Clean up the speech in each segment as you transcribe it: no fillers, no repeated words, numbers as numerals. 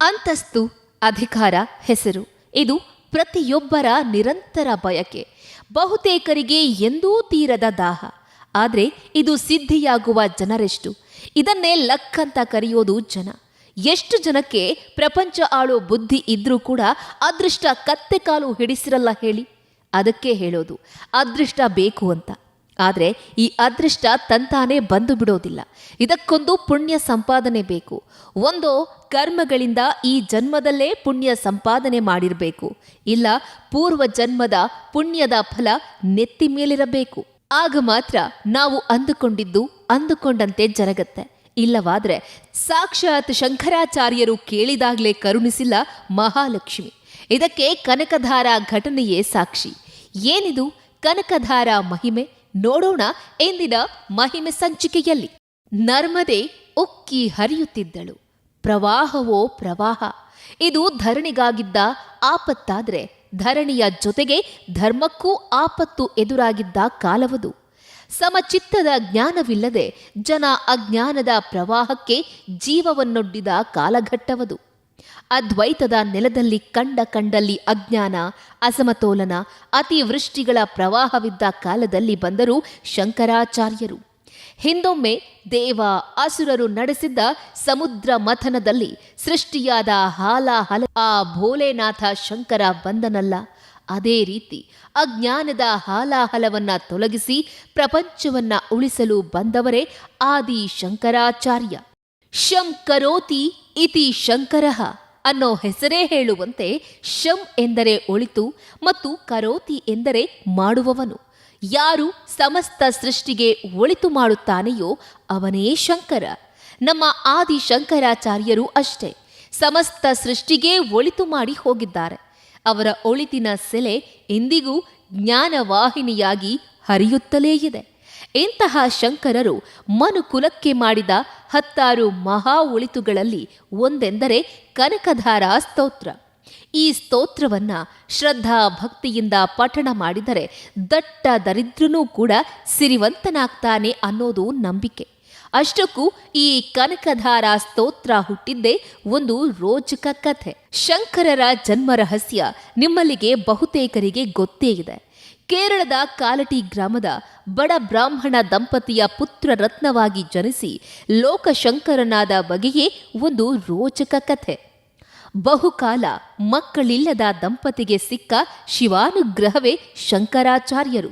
ಅಂತಸ್ತು, ಅಧಿಕಾರ, ಹೆಸರು ಇದು ಪ್ರತಿಯೊಬ್ಬರ ನಿರಂತರ ಬಯಕೆ. ಬಹುತೇಕರಿಗೆ ಎಂದೂ ತೀರದ ದಾಹ. ಆದರೆ ಇದು ಸಿದ್ಧಿಯಾಗುವ ಜನರೆಷ್ಟು? ಇದನ್ನೇ ಲಕ್ ಅಂತ ಕರೆಯೋದು ಜನ. ಎಷ್ಟು ಜನಕ್ಕೆ ಪ್ರಪಂಚ ಆಳೋ ಬುದ್ಧಿ ಇದ್ರೂ ಕೂಡ ಅದೃಷ್ಟ ಕತ್ತೆ ಕಾಲು ಹಿಡಿಸಿರಲ್ಲ ಹೇಳಿ. ಅದಕ್ಕೆ ಹೇಳೋದು ಅದೃಷ್ಟ ಬೇಕು ಅಂತ. ಆದರೆ ಈ ಅದೃಷ್ಟ ತಂತಾನೇ ಬಂದು ಬಿಡೋದಿಲ್ಲ. ಇದಕ್ಕೊಂದು ಪುಣ್ಯ ಸಂಪಾದನೆ ಬೇಕು. ಒಂದೋ ಕರ್ಮಗಳಿಂದ ಈ ಜನ್ಮದಲ್ಲೇ ಪುಣ್ಯ ಸಂಪಾದನೆ ಮಾಡಿರಬೇಕು, ಇಲ್ಲ ಪೂರ್ವ ಜನ್ಮದ ಪುಣ್ಯದ ಫಲ ನೆತ್ತಿ ಮೇಲಿರಬೇಕು. ಆಗ ಮಾತ್ರ ನಾವು ಅಂದುಕೊಂಡಂತೆ ಜರಗತ್ತೆ. ಇಲ್ಲವಾದ್ರೆ ಸಾಕ್ಷಾತ್ ಶಂಕರಾಚಾರ್ಯರು ಕೇಳಿದಾಗಲೇ ಕರುಣಿಸಿಲ್ಲ ಮಹಾಲಕ್ಷ್ಮಿ. ಇದಕ್ಕೆ ಕನಕಧಾರ ಘಟನೆಯೇ ಸಾಕ್ಷಿ. ಏನಿದು ಕನಕಧಾರ ಮಹಿಮೆ? ನೋಡೋಣ ಎಂದಿನ ಮಹಿಮೆ ಸಂಚಿಕೆಯಲ್ಲಿ. ನರ್ಮದೆ ಉಕ್ಕಿ ಹರಿಯುತ್ತಿದ್ದಳು. ಪ್ರವಾಹವೋ ಪ್ರವಾಹ. ಇದು ಧರಣಿಗಾಗಿದ್ದ ಆಪತ್ತಾದ್ರೆ ಧರಣಿಯ ಜೊತೆಗೆ ಧರ್ಮಕ್ಕೂ ಆಪತ್ತು ಎದುರಾಗಿದ್ದ ಕಾಲವದು. ಸಮಚಿತ್ತದ ಜ್ಞಾನವಿಲ್ಲದೆ ಜನ ಅಜ್ಞಾನದ ಪ್ರವಾಹಕ್ಕೆ ಜೀವವನ್ನೊಡ್ಡಿದ ಕಾಲಘಟ್ಟವದು. ಅದ್ವೈತದ ನೆಲದಲ್ಲಿ ಕಂಡಲ್ಲಿ ಅಜ್ಞಾನ, ಅಸಮತೋಲನ, ಅತಿವೃಷ್ಟಿಗಳ ಪ್ರವಾಹವಿದ್ದ ಕಾಲದಲ್ಲಿ ಬಂದರು ಶಂಕರಾಚಾರ್ಯರು. ಹಿಂದೊಮ್ಮೆ ದೇವ ಅಸುರರು ನಡೆಸಿದ್ದ ಸಮುದ್ರ ಮಥನದಲ್ಲಿ ಸೃಷ್ಟಿಯಾದ ಹಾಲಾಹಲ ಆ ಭೋಲೆನಾಥ ಶಂಕರ ಬಂದನಲ್ಲ. ಅದೇ ರೀತಿ ಅಜ್ಞಾನದ ಹಾಲಾಹಲವನ್ನ ತೊಲಗಿಸಿ ಪ್ರಪಂಚವನ್ನ ಉಳಿಸಲು ಬಂದವರೇ ಆದಿ ಶಂಕರಾಚಾರ್ಯ. ಶಂ ಕರೋತಿ ಇತಿ ಶಂಕರಃ ಅನ್ನೋ ಹೆಸರೇ ಹೇಳುವಂತೆ ಶಂ ಎಂದರೆ ಒಳಿತು ಮತ್ತು ಕರೋತಿ ಎಂದರೆ ಮಾಡುವವನು. ಯಾರು ಸಮಸ್ತ ಸೃಷ್ಟಿಗೆ ಒಳಿತು ಮಾಡುತ್ತಾನೆಯೋ ಅವನೇ ಶಂಕರ. ನಮ್ಮ ಆದಿ ಶಂಕರಾಚಾರ್ಯರು ಅಷ್ಟೇ ಸಮಸ್ತ ಸೃಷ್ಟಿಗೆ ಒಳಿತು ಮಾಡಿ ಹೋಗಿದ್ದಾರೆ. ಅವರ ಒಳಿತಿನ ಸೆಲೆ ಇಂದಿಗೂ ಜ್ಞಾನವಾಹಿನಿಯಾಗಿ ಹರಿಯುತ್ತಲೇ ಇದೆ. ಇಂತಹ ಶಂಕರರು ಮನುಕುಲಕ್ಕೆ ಮಾಡಿದ 10 ಮಹಾ ಒಳಿತುಗಳಲ್ಲಿ ಒಂದೆಂದರೆ ಕನಕಧಾರ ಸ್ತೋತ್ರ. ಈ ಸ್ತೋತ್ರವನ್ನ ಶ್ರದ್ಧಾ ಭಕ್ತಿಯಿಂದ ಪಠಣ ಮಾಡಿದರೆ ದಟ್ಟ ದರಿದ್ರನೂ ಕೂಡ ಸಿರಿವಂತನಾಗ್ತಾನೆ ಅನ್ನೋದು ನಂಬಿಕೆ. ಅಷ್ಟಕ್ಕೂ ಈ ಕನಕಧಾರ ಸ್ತೋತ್ರ ಹುಟ್ಟಿದ್ದೇ ಒಂದು ರೋಚಕ ಕಥೆ. ಶಂಕರರ ಜನ್ಮ ರಹಸ್ಯ ನಿಮ್ಮಲ್ಲಿಗೆ ಬಹುತೇಕರಿಗೆ ಗೊತ್ತೇ ಇದೆ. ಕೇರಳದ ಕಾಲಟಿ ಗ್ರಾಮದ ಬಡ ಬ್ರಾಹ್ಮಣ ದಂಪತಿಯ ಪುತ್ರ ರತ್ನವಾಗಿ ಜನಿಸಿ ಲೋಕಶಂಕರನಾದ ಬಗೆಯೇ ಒಂದು ರೋಚಕ ಕಥೆ. ಬಹುಕಾಲ ಮಕ್ಕಳಿಲ್ಲದ ದಂಪತಿಗೆ ಸಿಕ್ಕ ಶಿವಾನುಗ್ರಹವೇ ಶಂಕರಾಚಾರ್ಯರು.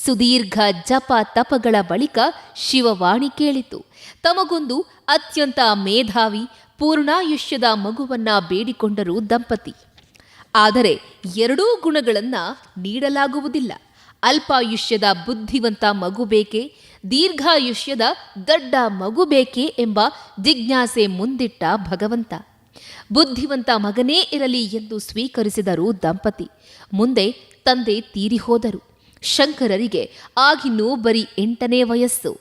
ಸುದೀರ್ಘ ಜಪ ತಪಗಳ ಬಳಿಕ ಶಿವವಾಣಿ ಕೇಳಿತು. ತಮಗೊಂದು ಅತ್ಯಂತ ಮೇಧಾವಿ ಪೂರ್ಣಾಯುಷ್ಯದ ಮಗುವನ್ನ ಬೇಡಿಕೊಂಡರು ದಂಪತಿ. ಆದರೆ 2 ಗುಣಗಳನ್ನು ನೀಡಲಾಗುವುದಿಲ್ಲ. ಅಲ್ಪಾಯುಷ್ಯದ ಬುದ್ಧಿವಂತ ಮಗು ಬೇಕೇ, ದೀರ್ಘಾಯುಷ್ಯದ ದೊಡ್ಡ ಮಗು ಬೇಕೇ ಎಂಬ ಜಿಜ್ಞಾಸೆ ಮುಂದಿಟ್ಟ ಭಗವಂತ. ಬುದ್ಧಿವಂತ ಮಗನೇ ಇರಲಿ ಎಂದು ಸ್ವೀಕರಿಸಿದರು ದಂಪತಿ. ಮುಂದೆ ತಂದೆ ತೀರಿಹೋದರು. ಶಂಕರರಿಗೆ ಆಗಿನ್ನೂ ಬರೀ 8ನೇ ವಯಸ್ಸು.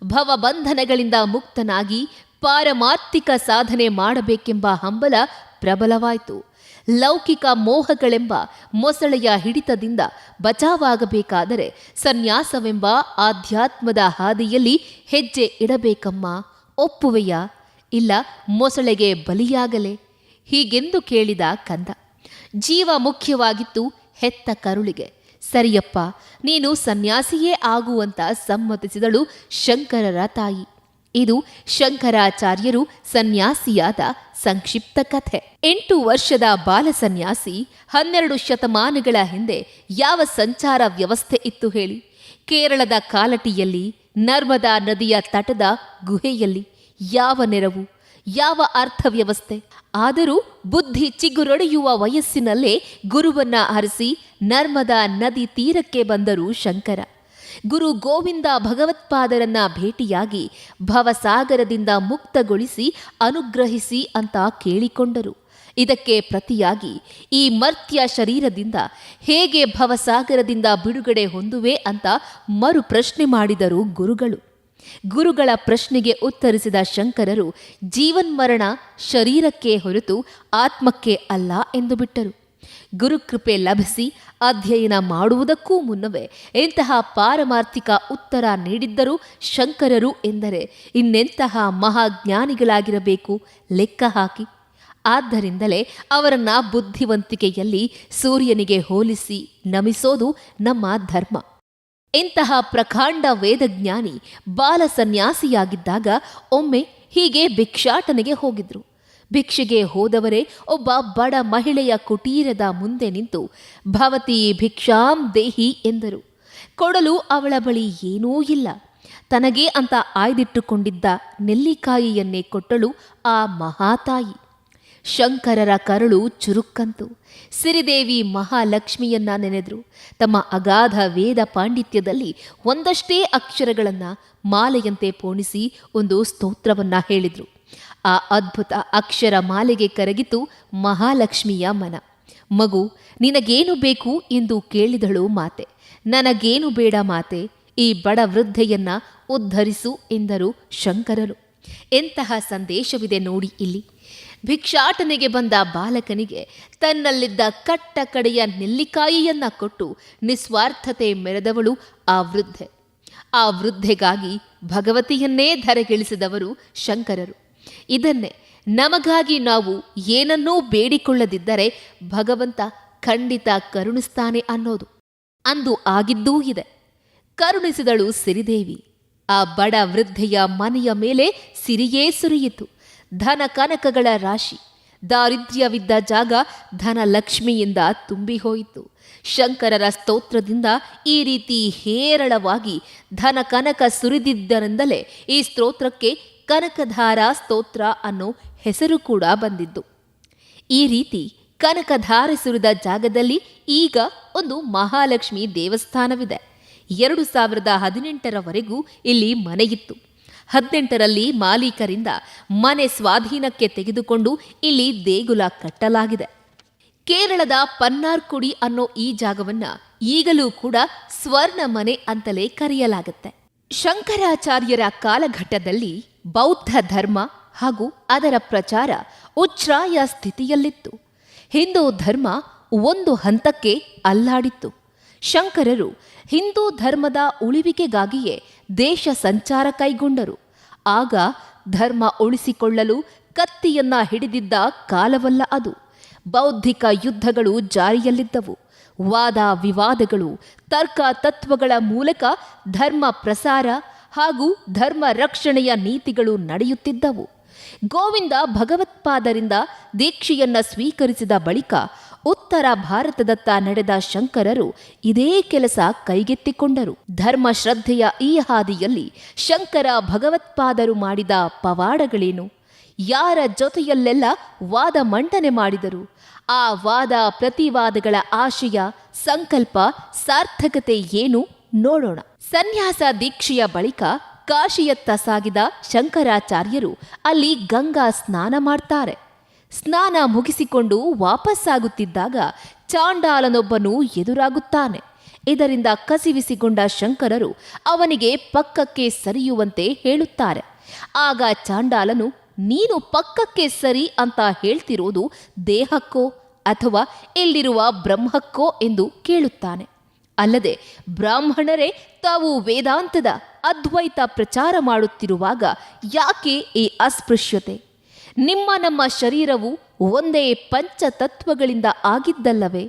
ಭವಬಂಧನಗಳಿಂದ ಮುಕ್ತನಾಗಿ ಪಾರಮಾರ್ಥಿಕ ಸಾಧನೆ ಮಾಡಬೇಕೆಂಬ ಹಂಬಲ ಪ್ರಬಲವಾಯಿತು. ಲೌಕಿಕ ಮೋಹಗಳೆಂಬ ಮೊಸಳೆಯ ಹಿಡಿತದಿಂದ ಬಚಾವಾಗಬೇಕಾದರೆ ಸನ್ಯಾಸವೆಂಬ ಆಧ್ಯಾತ್ಮದ ಹಾದಿಯಲ್ಲಿ ಹೆಜ್ಜೆ ಇಡಬೇಕಮ್ಮ, ಒಪ್ಪುವೆಯಾ? ಇಲ್ಲ ಮೊಸಳೆಗೆ ಬಲಿಯಾಗಲೇ? ಹೀಗೆಂದು ಕೇಳಿದ ಕಂದ. ಜೀವ ಮುಖ್ಯವಾಗಿತ್ತು ಹೆತ್ತ ಕರುಳಿಗೆ. ಸರಿಯಪ್ಪ, ನೀನು ಸನ್ಯಾಸಿಯೇ ಆಗುವಂತ ಸಮ್ಮತಿಸಿದಳು ಶಂಕರರ ತಾಯಿ. ಇದು ಶಂಕರಾಚಾರ್ಯರು ಸನ್ಯಾಸಿಯಾದ ಸಂಕ್ಷಿಪ್ತ ಕಥೆ. 8 ವರ್ಷದ ಬಾಲ ಸನ್ಯಾಸಿ 12 ಶತಮಾನಗಳ ಹಿಂದೆ ಯಾವ ಸಂಚಾರ ವ್ಯವಸ್ಥೆ ಇತ್ತು ಹೇಳಿ? ಕೇರಳದ ಕಾಲಟಿಯಲ್ಲಿ ನರ್ಮದಾ ನದಿಯ ತಟದ ಗುಹೆಯಲ್ಲಿ ಯಾವ ನೆರವು, ಯಾವ ಅರ್ಥವ್ಯವಸ್ಥೆ? ಆದರೂ ಬುದ್ಧಿ ಚಿಗುರೊಡೆಯುವ ವಯಸ್ಸಿನಲ್ಲೇ ಗುರುವನ್ನ ಹರಿಸಿ ನರ್ಮದಾ ನದಿ ತೀರಕ್ಕೆ ಬಂದರು ಶಂಕರ. ಗುರು ಗೋವಿಂದ ಭಗವತ್ಪಾದರನ್ನ ಭೇಟಿಯಾಗಿ ಭವಸಾಗರದಿಂದ ಮುಕ್ತಗೊಳಿಸಿ ಅನುಗ್ರಹಿಸಿ ಅಂತ ಕೇಳಿಕೊಂಡರು. ಇದಕ್ಕೆ ಪ್ರತಿಯಾಗಿ ಈ ಮರ್ತ್ಯ ಶರೀರದಿಂದ ಹೇಗೆ ಭವಸಾಗರದಿಂದ ಬಿಡುಗಡೆ ಹೊಂದುವೆ ಅಂತ ಮರು ಪ್ರಶ್ನೆ ಮಾಡಿದರು ಗುರುಗಳು. ಗುರುಗಳ ಪ್ರಶ್ನೆಗೆ ಉತ್ತರಿಸಿದ ಶಂಕರರು ಜೀವನ್ಮರಣ ಶರೀರಕ್ಕೆ ಹೊರತು ಆತ್ಮಕ್ಕೆ ಅಲ್ಲ ಎಂದು ಬಿಟ್ಟರು. ಗುರುಕೃಪೆ ಲಭಿಸಿ ಅಧ್ಯಯನ ಮಾಡುವುದಕ್ಕೂ ಮುನ್ನವೇ ಇಂತಹ ಪಾರಮಾರ್ಥಿಕ ಉತ್ತರ ನೀಡಿದ್ದರು ಶಂಕರರು ಎಂದರೆ ಇನ್ನೆಂತಹ ಮಹಾಜ್ಞಾನಿಗಳಾಗಿರಬೇಕು ಲೆಕ್ಕ ಹಾಕಿ. ಆದ್ದರಿಂದಲೇ ಅವರನ್ನ ಬುದ್ಧಿವಂತಿಕೆಯಲ್ಲಿ ಸೂರ್ಯನಿಗೆ ಹೋಲಿಸಿ ನಮಿಸೋದು ನಮ್ಮ ಧರ್ಮ. ಇಂತಹ ಪ್ರಕಾಂಡ ವೇದಜ್ಞಾನಿ ಬಾಲ ಸನ್ಯಾಸಿಯಾಗಿದ್ದಾಗ ಒಮ್ಮೆ ಹೀಗೆ ಭಿಕ್ಷಾಟನೆಗೆ ಹೋಗಿದ್ರು. ಭಿಕ್ಷೆಗೆ ಹೋದವರೇ ಒಬ್ಬ ಬಡ ಮಹಿಳೆಯ ಕುಟೀರದ ಮುಂದೆ ನಿಂತು ಭವತಿ ಭಿಕ್ಷಾಂ ದೇಹಿ ಎಂದರು. ಕೊಡಲು ಅವಳ ಬಳಿ ಏನೂ ಇಲ್ಲ. ತನಗೆ ಅಂತ ಆಯ್ದಿಟ್ಟುಕೊಂಡಿದ್ದ ನೆಲ್ಲಿಕಾಯಿಯನ್ನೇ ಕೊಟ್ಟಳು ಆ ಮಹಾತಾಯಿ. ಶಂಕರರ ಕರುಳು ಚುರುಕ್ಕಂತು. ಸಿರಿದೇವಿ ಮಹಾಲಕ್ಷ್ಮಿಯನ್ನ ನೆನೆದ್ರು. ತಮ್ಮ ಅಗಾಧ ವೇದ ಪಾಂಡಿತ್ಯದಲ್ಲಿ ಒಂದಷ್ಟೇ ಅಕ್ಷರಗಳನ್ನು ಮಾಲೆಯಂತೆ ಪೋಣಿಸಿ ಒಂದು ಸ್ತೋತ್ರವನ್ನ ಹೇಳಿದ್ರು. ಆ ಅದ್ಭುತ ಅಕ್ಷರ ಮಾಲೆಗೆ ಕರಗಿತು ಮಹಾಲಕ್ಷ್ಮಿಯ ಮನ. ಮಗು, ನಿನಗೇನು ಬೇಕು ಎಂದು ಕೇಳಿದಳು ಮಾತೆ. ನನಗೇನು ಬೇಡ ಮಾತೆ, ಈ ಬಡ ವೃದ್ಧೆಯನ್ನ ಉದ್ಧರಿಸು ಎಂದರು ಶಂಕರರು. ಎಂತಹ ಸಂದೇಶವಿದೆ ನೋಡಿ ಇಲ್ಲಿ. ಭಿಕ್ಷಾಟನೆಗೆ ಬಂದ ಬಾಲಕನಿಗೆ ತನ್ನಲ್ಲಿದ್ದ ಕಟ್ಟ ಕಡೆಯ ನೆಲ್ಲಿಕಾಯಿಯನ್ನ ಕೊಟ್ಟು ನಿಸ್ವಾರ್ಥತೆ ಮೆರೆದವಳು ಆ ವೃದ್ಧೆ. ಆ ವೃದ್ಧೆಗಾಗಿ ಭಗವತಿಯನ್ನೇ ಧರೆಗಿಳಿಸಿದವರು ಶಂಕರರು. ಇದನ್ನೇ ನಮಗಾಗಿ ನಾವು ಏನನ್ನೂ ಬೇಡಿಕೊಳ್ಳದಿದ್ದರೆ ಭಗವಂತ ಖಂಡಿತ ಕರುಣಿಸ್ತಾನೆ ಅನ್ನೋದು. ಅಂದು ಆಗಿದ್ದೂ ಇದೆ. ಕರುಣಿಸಿದಳು ಸಿರಿದೇವಿ. ಆ ಬಡ ವೃದ್ಧೆಯ ಮನೆಯ ಮೇಲೆ ಸಿರಿಯೇ ಸುರಿಯಿತು. ಧನ ಕನಕಗಳ ರಾಶಿ. ದಾರಿದ್ರ್ಯವಿದ್ದ ಜಾಗ ಧನಲಕ್ಷ್ಮಿಯಿಂದ ತುಂಬಿ ಹೋಯಿತು. ಶಂಕರರ ಸ್ತೋತ್ರದಿಂದ ಈ ರೀತಿ ಹೇರಳವಾಗಿ ಧನ ಕನಕ ಸುರಿದಿದ್ದರಿಂದಲೇ ಈ ಸ್ತೋತ್ರಕ್ಕೆ ಕನಕಧಾರ ಸ್ತೋತ್ರ ಅನ್ನೋ ಹೆಸರು ಕೂಡ ಬಂದಿದ್ದು. ಈ ರೀತಿ ಕನಕಧಾರೆ ಸುರಿದ ಜಾಗದಲ್ಲಿ ಈಗ ಒಂದು ಮಹಾಲಕ್ಷ್ಮಿ ದೇವಸ್ಥಾನವಿದೆ. 2018ರವರೆಗೂ ಇಲ್ಲಿ ಮನೆಯಿತ್ತು. 18ರಲ್ಲಿ ಮಾಲೀಕರಿಂದ ಮನೆ ಸ್ವಾಧೀನಕ್ಕೆ ತೆಗೆದುಕೊಂಡು ಇಲ್ಲಿ ದೇಗುಲ ಕಟ್ಟಲಾಗಿದೆ. ಕೇರಳದ ಪನ್ನಾರ್ಕುಡಿ ಅನ್ನೋ ಈ ಜಾಗವನ್ನ ಈಗಲೂ ಕೂಡ ಸ್ವರ್ಣ ಮನೆ ಅಂತಲೇ ಕರೆಯಲಾಗುತ್ತೆ. ಶಂಕರಾಚಾರ್ಯರ ಕಾಲಘಟ್ಟದಲ್ಲಿ ಬೌದ್ಧ ಧರ್ಮ ಹಾಗೂ ಅದರ ಪ್ರಚಾರ ಉಚ್ಛ್ರಾಯ ಸ್ಥಿತಿಯಲ್ಲಿತ್ತು. ಹಿಂದೂ ಧರ್ಮ ಒಂದು ಹಂತಕ್ಕೆ ಅಲ್ಲಾಡಿತ್ತು. ಶಂಕರರು ಹಿಂದೂ ಧರ್ಮದ ಉಳಿವಿಕೆಗಾಗಿಯೇ ದೇಶ ಸಂಚಾರ ಕೈಗೊಂಡರು. ಆಗ ಧರ್ಮ ಉಳಿಸಿಕೊಳ್ಳಲು ಕತ್ತಿಯನ್ನ ಹಿಡಿದಿದ್ದ ಕಾಲವಲ್ಲ ಅದು. ಬೌದ್ಧಿಕ ಯುದ್ಧಗಳು ಜಾರಿಯಲ್ಲಿದ್ದವು. ವಾದ ವಿವಾದಗಳು, ತರ್ಕ ತತ್ವಗಳ ಮೂಲಕ ಧರ್ಮ ಪ್ರಸಾರ ಹಾಗೂ ಧರ್ಮ ರಕ್ಷಣೆಯ ನೀತಿಗಳು ನಡೆಯುತ್ತಿದ್ದವು. ಗೋವಿಂದ ಭಗವತ್ಪಾದರಿಂದ ದೀಕ್ಷೆಯನ್ನ ಸ್ವೀಕರಿಸಿದ ಬಳಿಕ ಉತ್ತರ ಭಾರತದತ್ತ ನಡೆದ ಶಂಕರರು ಇದೇ ಕೆಲಸ ಕೈಗೆತ್ತಿಕೊಂಡರು. ಧರ್ಮ ಶ್ರದ್ಧೆಯ ಈ ಹಾದಿಯಲ್ಲಿ ಶಂಕರ ಭಗವತ್ಪಾದರು ಮಾಡಿದ ಪವಾಡಗಳೇನು? ಯಾರ ಜೊತೆಯಲ್ಲೆಲ್ಲ ವಾದ ಮಂಡನೆ ಮಾಡಿದರು? ಆ ವಾದ ಪ್ರತಿವಾದಗಳ ಆಶಯ, ಸಂಕಲ್ಪ, ಸಾರ್ಥಕತೆ ಏನು ನೋಡೋಣ. ಸನ್ಯಾಸ ದೀಕ್ಷೆಯ ಬಳಿಕ ಕಾಶಿಯತ್ತ ಸಾಗಿದ ಶಂಕರಾಚಾರ್ಯರು ಅಲ್ಲಿ ಗಂಗಾ ಸ್ನಾನ ಮಾಡ್ತಾರೆ. ಸ್ನಾನ ಮುಗಿಸಿಕೊಂಡು ವಾಪಸ್ಸಾಗುತ್ತಿದ್ದಾಗ ಚಾಂಡಾಲನೊಬ್ಬನು ಎದುರಾಗುತ್ತಾನೆ. ಇದರಿಂದ ಕಸಿವಿಸಿಗೊಂಡ ಶಂಕರರು ಅವನಿಗೆ ಪಕ್ಕಕ್ಕೆ ಸರಿಯುವಂತೆ ಹೇಳುತ್ತಾರೆ. ಆಗ ಚಾಂಡಾಲನು, ನೀನು ಪಕ್ಕಕ್ಕೆ ಸರಿ ಅಂತ ಹೇಳ್ತಿರೋದು ದೇಹಕ್ಕೋ ಅಥವಾ ಇಲ್ಲಿರುವ ಬ್ರಹ್ಮಕ್ಕೋ ಎಂದು ಕೇಳುತ್ತಾನೆ. ಅಲ್ಲದೆ ಬ್ರಾಹ್ಮಣರೇ ತಾವು ವೇದಾಂತದ ಅದ್ವೈತ ಪ್ರಚಾರ ಮಾಡುತ್ತಿರುವಾಗ ಯಾಕೆ ಈ ಅಸ್ಪೃಶ್ಯತೆ? ನಮ್ಮ ಶರೀರವು ಒಂದೇ ಪಂಚತತ್ವಗಳಿಂದ ಆಗಿದ್ದಲ್ಲವೇ?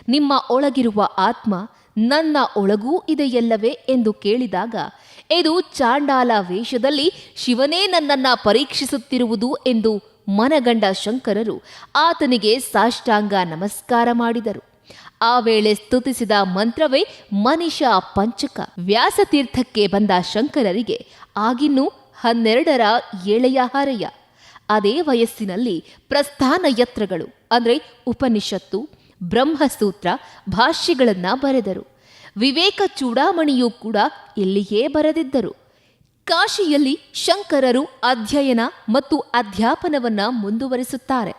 ನಿಮ್ಮ ಒಳಗಿರುವ ಆತ್ಮ ನನ್ನ ಒಳಗೂ ಇದೆಯಲ್ಲವೇ ಎಂದು ಕೇಳಿದಾಗ, ಇದು ಚಾಂಡಾಲ ವೇಷದಲ್ಲಿ ಶಿವನೇ ನನ್ನನ್ನು ಪರೀಕ್ಷಿಸುತ್ತಿರುವುದು ಎಂದು ಮನಗಂಡ ಶಂಕರರು ಆತನಿಗೆ ಸಾಷ್ಟಾಂಗ ನಮಸ್ಕಾರ ಮಾಡಿದರು. ಆ ವೇಳೆ ಸ್ತುತಿಸಿದ ಮಂತ್ರವೇ ಮನಿಷಾ ಪಂಚಕ. ವ್ಯಾಸತೀರ್ಥಕ್ಕೆ ಬಂದ ಶಂಕರರಿಗೆ ಆಗಿನ್ನೂ 12ರ ಏಳೆಯ ಹರೆಯ. ಅದೇ ವಯಸ್ಸಿನಲ್ಲಿ ಪ್ರಸ್ಥಾನ ಯತ್ರಗಳು ಅಂದರೆ ಉಪನಿಷತ್ತು, ಬ್ರಹ್ಮಸೂತ್ರ, ಭಾಷ್ಯಗಳನ್ನು ಬರೆದರು. ವಿವೇಕ ಚೂಡಾಮಣಿಯೂ ಕೂಡ ಇಲ್ಲಿಯೇ ಬರೆದಿದ್ದರು. ಕಾಶಿಯಲ್ಲಿ ಶಂಕರರು ಅಧ್ಯಯನ ಮತ್ತು ಅಧ್ಯಾಪನವನ್ನ ಮುಂದುವರಿಸುತ್ತಾರೆ.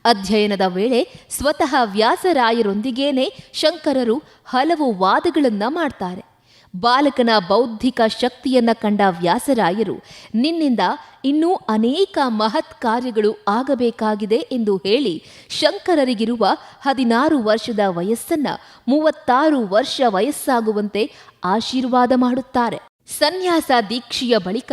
ಅಧ್ಯಯನದ ವೇಳೆ ಸ್ವತಃ ವ್ಯಾಸರಾಯರೊಂದಿಗೇನೆ ಶಂಕರರು ಹಲವು ವಾದಗಳನ್ನು ಮಾಡ್ತಾರೆ. ಬಾಲಕನ ಬೌದ್ಧಿಕ ಶಕ್ತಿಯನ್ನ ಕಂಡ ವ್ಯಾಸರಾಯರು, ನಿನ್ನಿಂದ ಇನ್ನೂ ಅನೇಕ ಮಹತ್ ಕಾರ್ಯಗಳು ಆಗಬೇಕಾಗಿದೆ ಎಂದು ಹೇಳಿ ಶಂಕರರಿಗಿರುವ 16 ವರ್ಷದ ವಯಸ್ಸನ್ನ 36 ವರ್ಷ ವಯಸ್ಸಾಗುವಂತೆ ಆಶೀರ್ವಾದ ಮಾಡುತ್ತಾರೆ. ಸನ್ಯಾಸ ದೀಕ್ಷೆಯ ಬಳಿಕ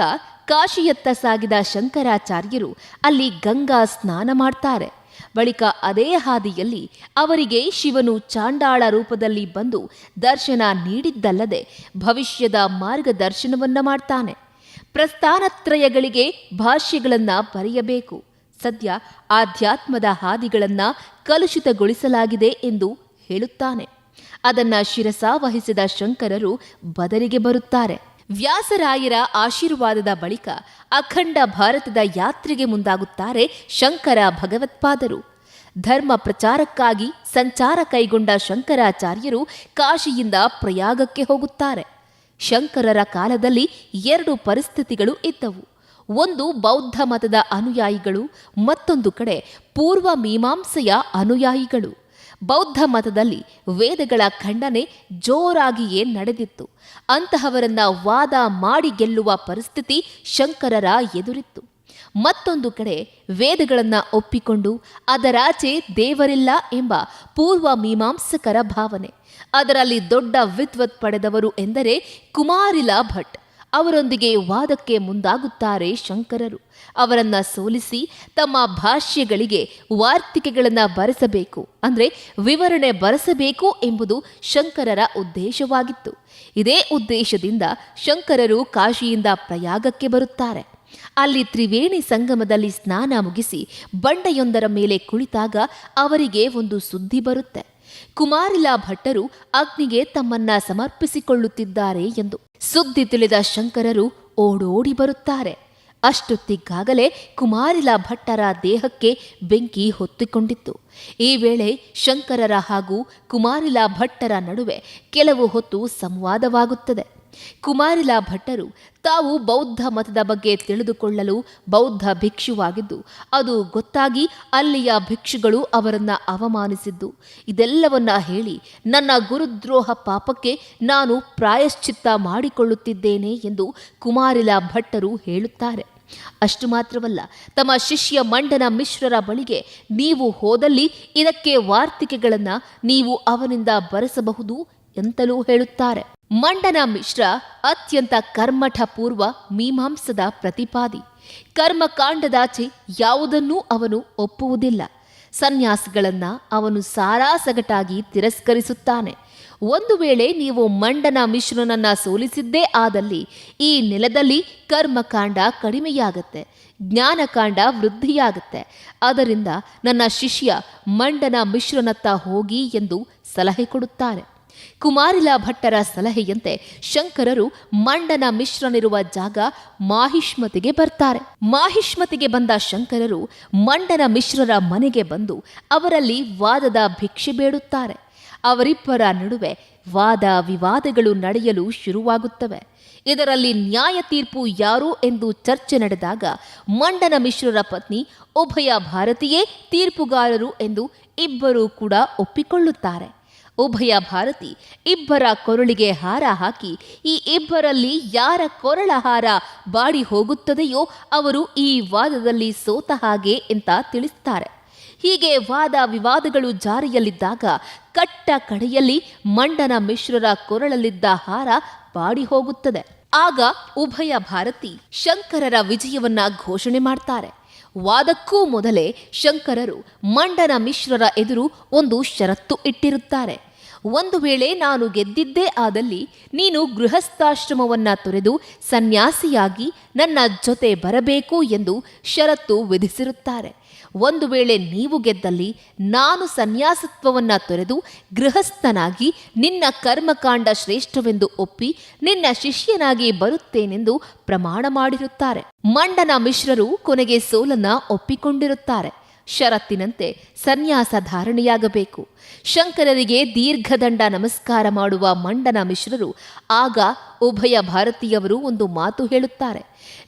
ಕಾಶಿಯತ್ತ ಸಾಗಿದ ಶಂಕರಾಚಾರ್ಯರು ಅಲ್ಲಿ ಗಂಗಾ ಸ್ನಾನ ಮಾಡ್ತಾರೆ. ಬಳಿಕ ಅದೇ ಹಾದಿಯಲ್ಲಿ ಅವರಿಗೆ ಶಿವನು ಚಾಂಡಾಳ ರೂಪದಲ್ಲಿ ಬಂದು ದರ್ಶನ ನೀಡಿದ್ದಲ್ಲದೆ ಭವಿಷ್ಯದ ಮಾರ್ಗದರ್ಶನವನ್ನ ಮಾಡ್ತಾನೆ. ಪ್ರಸ್ಥಾನತ್ರಯಗಳಿಗೆ ಭಾಷ್ಯಗಳನ್ನ ಬರೆಯಬೇಕು. ಸದ್ಯ ಆಧ್ಯಾತ್ಮದ ಹಾದಿಗಳನ್ನ ಕಲುಷಿತಗೊಳಿಸಲಾಗಿದೆ ಎಂದು ಹೇಳುತ್ತಾನೆ. ಅದನ್ನ ಶಿರಸಾವಹಿಸಿದ ಶಂಕರರು ಬದಲಿಗೆ ಬರುತ್ತಾರೆ. ವ್ಯಾಸರಾಯರ ಆಶೀರ್ವಾದದ ಬಳಿಕ ಅಖಂಡ ಭಾರತದ ಯಾತ್ರೆಗೆ ಮುಂದಾಗುತ್ತಾರೆ ಶಂಕರ ಭಗವತ್ಪಾದರು. ಧರ್ಮ ಪ್ರಚಾರಕ್ಕಾಗಿ ಸಂಚಾರ ಕೈಗೊಂಡ ಶಂಕರಾಚಾರ್ಯರು ಕಾಶಿಯಿಂದ ಪ್ರಯಾಗಕ್ಕೆ ಹೋಗುತ್ತಾರೆ. ಶಂಕರರ ಕಾಲದಲ್ಲಿ 2 ಪರಿಸ್ಥಿತಿಗಳು ಇದ್ದವು. ಒಂದು ಬೌದ್ಧ ಮತದ ಅನುಯಾಯಿಗಳು, ಮತ್ತೊಂದು ಕಡೆ ಪೂರ್ವ ಮೀಮಾಂಸೆಯ ಅನುಯಾಯಿಗಳು. ಬೌದ್ಧ ಮತದಲ್ಲಿ ವೇದಗಳ ಖಂಡನೆ ಜೋರಾಗಿಯೇ ನಡೆದಿತ್ತು. ಅಂತಹವರನ್ನ ವಾದ ಮಾಡಿ ಗೆಲ್ಲುವ ಪರಿಸ್ಥಿತಿ ಶಂಕರರ ಎದುರಿತ್ತು. ಮತ್ತೊಂದು ಕಡೆ ವೇದಗಳನ್ನು ಒಪ್ಪಿಕೊಂಡು ಅದರಾಚೆ ದೇವರಿಲ್ಲ ಎಂಬ ಪೂರ್ವ ಮೀಮಾಂಸಕರ ಭಾವನೆ. ಅದರಲ್ಲಿ ದೊಡ್ಡ ವಿದ್ವತ್ ಪಡೆದವರು ಎಂದರೆ ಕುಮಾರಿಲಾ ಭಟ್. ಅವರೊಂದಿಗೆ ವಾದಕ್ಕೆ ಮುಂದಾಗುತ್ತಾರೆ ಶಂಕರರು. ಅವರನ್ನ ಸೋಲಿಸಿ ತಮ್ಮ ಭಾಷ್ಯಗಳಿಗೆ ವಾರ್ತಿಕೆಗಳನ್ನು ಬರೆಸಬೇಕು, ಅಂದರೆ ವಿವರಣೆ ಬರೆಸಬೇಕು ಎಂಬುದು ಶಂಕರರ ಉದ್ದೇಶವಾಗಿತ್ತು. ಇದೇ ಉದ್ದೇಶದಿಂದ ಶಂಕರರು ಕಾಶಿಯಿಂದ ಪ್ರಯಾಗಕ್ಕೆ ಬರುತ್ತಾರೆ. ಅಲ್ಲಿ ತ್ರಿವೇಣಿ ಸಂಗಮದಲ್ಲಿ ಸ್ನಾನ ಮುಗಿಸಿ ಬಂಡೆಯೊಂದರ ಮೇಲೆ ಕುಳಿತಾಗ ಅವರಿಗೆ ಒಂದು ಸುದ್ದಿ ಬರುತ್ತೆ. ಕುಮಾರಿಲಾ ಭಟ್ಟರು ಅಗ್ನಿಗೆ ತಮ್ಮನ್ನ ಸಮರ್ಪಿಸಿಕೊಳ್ಳುತ್ತಿದ್ದಾರೆ ಎಂದು. ಸುದ್ದಿ ತಿಳಿದ ಶಂಕರರು ಓಡೋಡಿ ಬರುತ್ತಾರೆ. ಅಷ್ಟೊತ್ತಿಗಾಗಲೇ ಕುಮಾರಿಲಾ ಭಟ್ಟರ ದೇಹಕ್ಕೆ ಬೆಂಕಿ ಹೊತ್ತಿಕೊಂಡಿತ್ತು. ಈ ವೇಳೆ ಶಂಕರರ ಹಾಗೂ ಕುಮಾರಿಲಾ ಭಟ್ಟರ ನಡುವೆ ಕೆಲವು ಹೊತ್ತು ಸಂವಾದವಾಗುತ್ತದೆ. ಕುಮಾರಿಲಾ ಭಟ್ಟರು ತಾವು ಬೌದ್ಧ ಮತದ ಬಗ್ಗೆ ತಿಳಿದುಕೊಳ್ಳಲು ಬೌದ್ಧ ಭಿಕ್ಷುವಾಗಿದ್ದು, ಅದು ಗೊತ್ತಾಗಿ ಅಲ್ಲಿಯ ಭಿಕ್ಷುಗಳು ಅವರನ್ನ ಅವಮಾನಿಸಿದ್ದು, ಇದೆಲ್ಲವನ್ನ ಹೇಳಿ ನನ್ನ ಗುರುದ್ರೋಹ ಪಾಪಕ್ಕೆ ನಾನು ಪ್ರಾಯಶ್ಚಿತ್ತ ಮಾಡಿಕೊಳ್ಳುತ್ತಿದ್ದೇನೆ ಎಂದು ಕುಮಾರಿಲಾ ಭಟ್ಟರು ಹೇಳುತ್ತಾರೆ. ಅಷ್ಟು ಮಾತ್ರವಲ್ಲ, ತಮ್ಮ ಶಿಷ್ಯ ಮಂಡನ ಮಿಶ್ರರ ಬಳಿಗೆ ನೀವು ಹೋದಲ್ಲಿ ಇದಕ್ಕೆ ವಾರ್ತಿಕೆಗಳನ್ನು ನೀವು ಅವನಿಂದ ಬರೆಸಬಹುದು ಎಂತಲೂ ಹೇಳುತ್ತಾರೆ. ಮಂಡನ ಮಿಶ್ರ ಅತ್ಯಂತ ಕರ್ಮಠ ಪೂರ್ವ ಮೀಮಾಂಸದ ಪ್ರತಿಪಾದಿ. ಕರ್ಮಕಾಂಡದಾಚೆ ಯಾವುದನ್ನೂ ಅವನು ಒಪ್ಪುವುದಿಲ್ಲ. ಸನ್ಯಾಸಿಗಳನ್ನ ಅವನು ಸಾರಾಸಗಟಾಗಿ ತಿರಸ್ಕರಿಸುತ್ತಾನೆ. ಒಂದು ವೇಳೆ ನೀವು ಮಂಡನ ಮಿಶ್ರನನ್ನ ಸೋಲಿಸಿದ್ದೇ ಆದಲ್ಲಿ ಈ ನೆಲದಲ್ಲಿ ಕರ್ಮಕಾಂಡ ಕಡಿಮೆಯಾಗತ್ತೆ, ಜ್ಞಾನಕಾಂಡ ವೃದ್ಧಿಯಾಗತ್ತೆ. ಅದರಿಂದ ನನ್ನ ಶಿಷ್ಯ ಮಂಡನ ಮಿಶ್ರನತ್ತ ಹೋಗಿ ಎಂದು ಸಲಹೆ ಕೊಡುತ್ತಾರೆ. ಕುಮಾರಿಲಾ ಭಟ್ಟರ ಸಲಹೆಯಂತೆ ಶಂಕರರು ಮಂಡನ ಮಿಶ್ರನಿರುವ ಜಾಗ ಮಾಹಿಷ್ಮತಿಗೆ ಬರ್ತಾರೆ. ಮಾಹಿಷ್ಮತಿಗೆ ಬಂದ ಶಂಕರರು ಮಂಡನ ಮಿಶ್ರರ ಮನೆಗೆ ಬಂದು ಅವರಲ್ಲಿ ವಾದದ ಭಿಕ್ಷೆ ಬೇಡುತ್ತಾರೆ. ಅವರಿಬ್ಬರ ನಡುವೆ ವಾದ ವಿವಾದಗಳು ನಡೆಯಲು ಶುರುವಾಗುತ್ತವೆ. ಇದರಲ್ಲಿ ನ್ಯಾಯ ತೀರ್ಪು ಯಾರು ಎಂದು ಚರ್ಚೆ ನಡೆದಾಗ ಮಂಡನ ಮಿಶ್ರರ ಪತ್ನಿ ಉಭಯ ಭಾರತೀಯೇ ತೀರ್ಪುಗಾರರು ಎಂದು ಇಬ್ಬರೂ ಕೂಡ ಒಪ್ಪಿಕೊಳ್ಳುತ್ತಾರೆ. ಉಭಯ ಭಾರತಿ ಇಬ್ಬರ ಕೊರಳಿಗೆ ಹಾರ ಹಾಕಿ ಈ ಇಬ್ಬರಲ್ಲಿ ಯಾರ ಕೊರಳ ಹಾರ ಬಾಡಿ ಹೋಗುತ್ತದೆಯೋ ಅವರು ಈ ವಾದದಲ್ಲಿ ಸೋತ ಹಾಗೆ ಅಂತ ತಿಳಿಸ್ತಾರೆ. ಹೀಗೆ ವಾದ ವಿವಾದಗಳು ಜಾರಿಯಲ್ಲಿದ್ದಾಗ ಕಟ್ಟ ಕಡೆಯಲ್ಲಿ ಮಂಡನ ಮಿಶ್ರರ ಕೊರಳಲ್ಲಿದ್ದ ಹಾರ ಬಾಡಿ ಹೋಗುತ್ತದೆ. ಆಗ ಉಭಯ ಭಾರತಿ ಶಂಕರರ ವಿಜಯವನ್ನ ಘೋಷಣೆ ಮಾಡ್ತಾರೆ. ವಾದಕ್ಕೂ ಮೊದಲೇ ಶಂಕರರು ಮಂಡನ ಮಿಶ್ರರ ಎದುರು ಒಂದು ಷರತ್ತು ಇಟ್ಟಿರುತ್ತಾರೆ. ಒಂದು ವೇಳೆ ನಾನು ಗೆದ್ದಿದ್ದೇ ಆದಲ್ಲಿ ನೀನು ಗೃಹಸ್ಥಾಶ್ರಮವನ್ನ ತೊರೆದು ಸನ್ಯಾಸಿಯಾಗಿ ನನ್ನ ಜೊತೆ ಬರಬೇಕು ಎಂದು ಷರತ್ತು ವಿಧಿಸಿರುತ್ತಾರೆ. ಒಂದು ವೇಳೆ ನೀವು ಗೆದ್ದಲ್ಲಿ ನಾನು ಸನ್ಯಾಸತ್ವವನ್ನ ತೊರೆದು ಗೃಹಸ್ಥನಾಗಿ ನಿನ್ನ ಕರ್ಮಕಾಂಡ ಶ್ರೇಷ್ಠವೆಂದು ಒಪ್ಪಿ ನಿನ್ನ ಶಿಷ್ಯನಾಗಿ ಬರುತ್ತೇನೆಂದು ಪ್ರಮಾಣ ಮಾಡಿರುತ್ತಾರೆ. ಮಂಡನ ಮಿಶ್ರರು ಕೊನೆಗೆ ಸೋಲನ್ನ ಒಪ್ಪಿಕೊಂಡಿರುತ್ತಾರೆ. ಷರತ್ತಿನಂತೆ ಸನ್ಯಾಸ ಧಾರಣೆಯಾಗಬೇಕು. ಶಂಕರರಿಗೆ ದೀರ್ಘದಂಡ ನಮಸ್ಕಾರ ಮಾಡುವ ಮಂಡನ ಮಿಶ್ರರು ಆಗ ಉಭಯ ಭಾರತೀಯವರು ಒಂದು ಮಾತು ಹೇಳುತ್ತಾರೆ.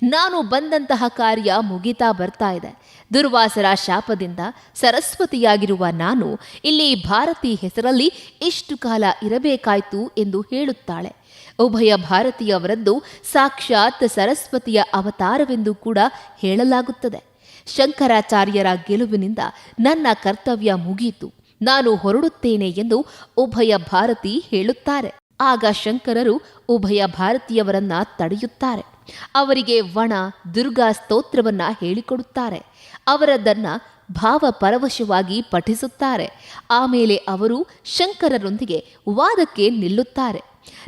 ನಾನು ಬಂದಂತಹ ಕಾರ್ಯ ಮುಗಿತಾ ಬರ್ತಾ ಇದೆ. ದುರ್ವಾಸರ ಶಾಪದಿಂದ ಸರಸ್ವತಿಯಾಗಿರುವ ನಾನು ಇಲ್ಲಿ ಭಾರತಿ ಹೆಸರಲ್ಲಿ ಇಷ್ಟು ಕಾಲ ಇರಬೇಕಾಯ್ತು ಎಂದು ಹೇಳುತ್ತಾಳೆ. ಉಭಯ ಭಾರತೀಯವರದ್ದು ಸಾಕ್ಷಾತ್ ಸರಸ್ವತಿಯ ಅವತಾರವೆಂದು ಕೂಡ ಹೇಳಲಾಗುತ್ತದೆ. ಶಂಕರಾಚಾರ್ಯರ ಗೆಲುವಿನಿಂದ ನನ್ನ ಕರ್ತವ್ಯ ಮುಗಿಯಿತು, ನಾನು ಹೊರಡುತ್ತೇನೆ ಎಂದು ಉಭಯ ಭಾರತಿ ಹೇಳುತ್ತಾರೆ. ಆಗ ಶಂಕರರು ಉಭಯ ಭಾರತೀಯವರನ್ನ ತಡೆಯುತ್ತಾರೆ. ಅವರಿಗೆ ವಣ ದುರ್ಗಾ ಸ್ತೋತ್ರವನ್ನ ಹೇಳಿಕೊಡುತ್ತಾರೆ. ಅವರದನ್ನ ಭಾವಪರವಶವಾಗಿ ಪಠಿಸುತ್ತಾರೆ. ಆಮೇಲೆ ಅವರು ಶಂಕರರೊಂದಿಗೆ ವಾದಕ್ಕೆ ನಿಲ್ಲುತ್ತಾರೆ.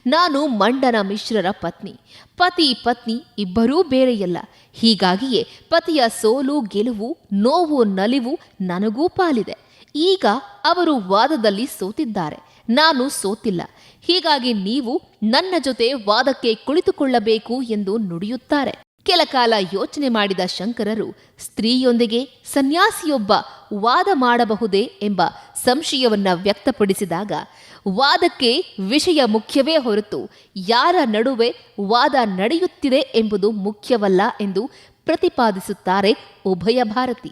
ನಾನು ಮಂಡನ ಮಿಶ್ರರ ಪತ್ನಿ. ಪತಿ ಪತ್ನಿ ಇಬ್ಬರೂ ಬೇರೆಯಲ್ಲ. ಹೀಗಾಗಿಯೇ ಪತಿಯ ಸೋಲು ಗೆಲುವು, ನೋವು ನಲಿವು ನನಗೂ ಪಾಲಿದೆ. ಈಗ ಅವರು ವಾದದಲ್ಲಿ ಸೋತಿದ್ದಾರೆ, ನಾನು ಸೋತಿಲ್ಲ. ಹೀಗಾಗಿ ನೀವು ನನ್ನ ಜೊತೆ ವಾದಕ್ಕೆ ಕುಳಿತುಕೊಳ್ಳಬೇಕು ಎಂದು ನುಡಿಯುತ್ತಾರೆ. ಕೆಲ ಕಾಲ ಯೋಚನೆ ಮಾಡಿದ ಶಂಕರರು ಸ್ತ್ರೀಯೊಂದಿಗೆ ಸನ್ಯಾಸಿಯೊಬ್ಬ ವಾದ ಮಾಡಬಹುದೇ ಎಂಬ ಸಂಶಯವನ್ನ ವ್ಯಕ್ತಪಡಿಸಿದಾಗ, ವಾದಕ್ಕೆ ವಿಷಯ ಮುಖ್ಯವೇ ಹೊರತು ಯಾರ ನಡುವೆ ವಾದ ನಡೆಯುತ್ತಿದೆ ಎಂಬುದು ಮುಖ್ಯವಲ್ಲ ಎಂದು ಪ್ರತಿಪಾದಿಸುತ್ತಾರೆ ಉಭಯ ಭಾರತಿ.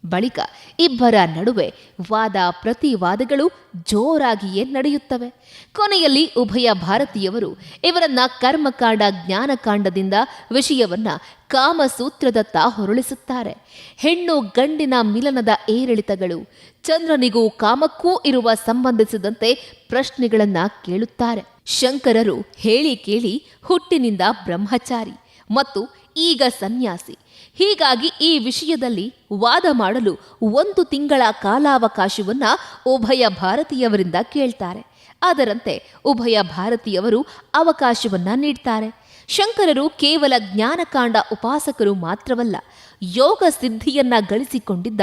ಬಳಿಕ ಇಬ್ಬರ ನಡುವೆ ವಾದ ಪ್ರತಿವಾದಗಳು ಜೋರಾಗಿಯೇ ನಡೆಯುತ್ತವೆ. ಕೊನೆಯಲ್ಲಿ ಉಭಯ ಭಾರತೀಯವರು ಇವರನ್ನ ಕರ್ಮಕಾಂಡ ಜ್ಞಾನಕಾಂಡದಿಂದ ವಿಷಯವನ್ನ ಕಾಮಸೂತ್ರದತ್ತ ಹೊರಳಿಸುತ್ತಾರೆ. ಹೆಣ್ಣು ಗಂಡಿನ ಮಿಲನದ ಏರಿಳಿತಗಳು, ಚಂದ್ರನಿಗೂ ಕಾಮಕ್ಕೂ ಇರುವ ಸಂಬಂಧಿಸಿದಂತೆ ಪ್ರಶ್ನೆಗಳನ್ನ ಕೇಳುತ್ತಾರೆ. ಶಂಕರರು ಹೇಳಿ ಕೇಳಿ ಹುಟ್ಟಿನಿಂದ ಬ್ರಹ್ಮಚಾರಿ ಮತ್ತು ಈಗ ಸನ್ಯಾಸಿ. ಹೀಗಾಗಿ ಈ ವಿಷಯದಲ್ಲಿ ವಾದ ಮಾಡಲು 1 ತಿಂಗಳ ಕಾಲಾವಕಾಶವನ್ನ ಉಭಯ ಭಾರತೀಯವರಿಂದ ಕೇಳ್ತಾರೆ. ಅದರಂತೆ ಉಭಯ ಭಾರತೀಯವರು ಅವಕಾಶವನ್ನ ನೀಡ್ತಾರೆ. ಶಂಕರರು ಕೇವಲ ಜ್ಞಾನಕಾಂಡ ಉಪಾಸಕರು ಮಾತ್ರವಲ್ಲ, ಯೋಗ ಸಿದ್ಧಿಯನ್ನ ಗಳಿಸಿಕೊಂಡಿದ್ದ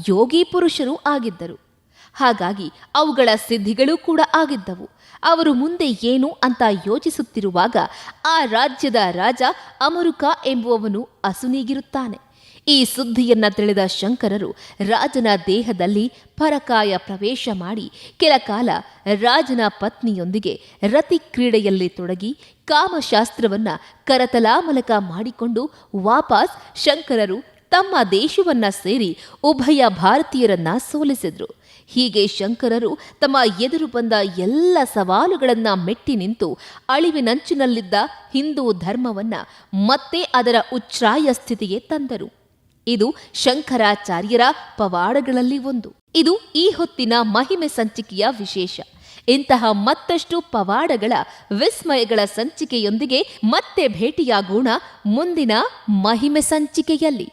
ಯೋಗಿ ಪುರುಷರೂ ಆಗಿದ್ದರು. ಹಾಗಾಗಿ ಅವುಗಳ ಸಿದ್ಧಿಗಳೂ ಕೂಡ ಆಗಿದ್ದವು. ಅವರು ಮುಂದೆ ಏನು ಅಂತ ಯೋಚಿಸುತ್ತಿರುವಾಗ ಆ ರಾಜ್ಯದ ರಾಜ ಅಮರುಕ ಎಂಬುವವನು ಅಸುನೀಗಿರುತ್ತಾನೆ. ಈ ಸುದ್ದಿಯನ್ನ ತಿಳಿದ ಶಂಕರರು ರಾಜನ ದೇಹದಲ್ಲಿ ಪರಕಾಯ ಪ್ರವೇಶ ಮಾಡಿ ಕೆಲ ಕಾಲ ರಾಜನ ಪತ್ನಿಯೊಂದಿಗೆ ರತಿ ಕ್ರೀಡೆಯಲ್ಲಿ ತೊಡಗಿ ಕಾಮಶಾಸ್ತ್ರವನ್ನ ಕರತಲಾಮಲಕ ಮಾಡಿಕೊಂಡು ವಾಪಸ್ ಶಂಕರರು ತಮ್ಮ ದೇಶವನ್ನ ಸೇರಿ ಉಭಯ ಭಾರತೀಯರನ್ನ ಸೋಲಿಸಿದ್ರು. ಹೀಗೆ ಶಂಕರರು ತಮ್ಮ ಎದುರು ಬಂದ ಎಲ್ಲ ಸವಾಲುಗಳನ್ನ ಮೆಟ್ಟಿ ನಿಂತು ಅಳಿವಿನಂಚಿನಲ್ಲಿದ್ದ ಹಿಂದೂ ಧರ್ಮವನ್ನ ಮತ್ತೆ ಅದರ ಉಚ್ಛ್ರಾಯ ಸ್ಥಿತಿಗೆ ತಂದರು. ಇದು ಶಂಕರಾಚಾರ್ಯರ ಪವಾಡಗಳಲ್ಲಿ ಒಂದು. ಇದು ಈ ಹೊತ್ತಿನ ಮಹಿಮೆ ಸಂಚಿಕೆಯ ವಿಶೇಷ. ಇಂತಹ ಮತ್ತಷ್ಟು ಪವಾಡಗಳ ವಿಸ್ಮಯಗಳ ಸಂಚಿಕೆಯೊಂದಿಗೆ ಮತ್ತೆ ಭೇಟಿಯಾಗೋಣ ಮುಂದಿನ ಮಹಿಮೆ ಸಂಚಿಕೆಯಲ್ಲಿ.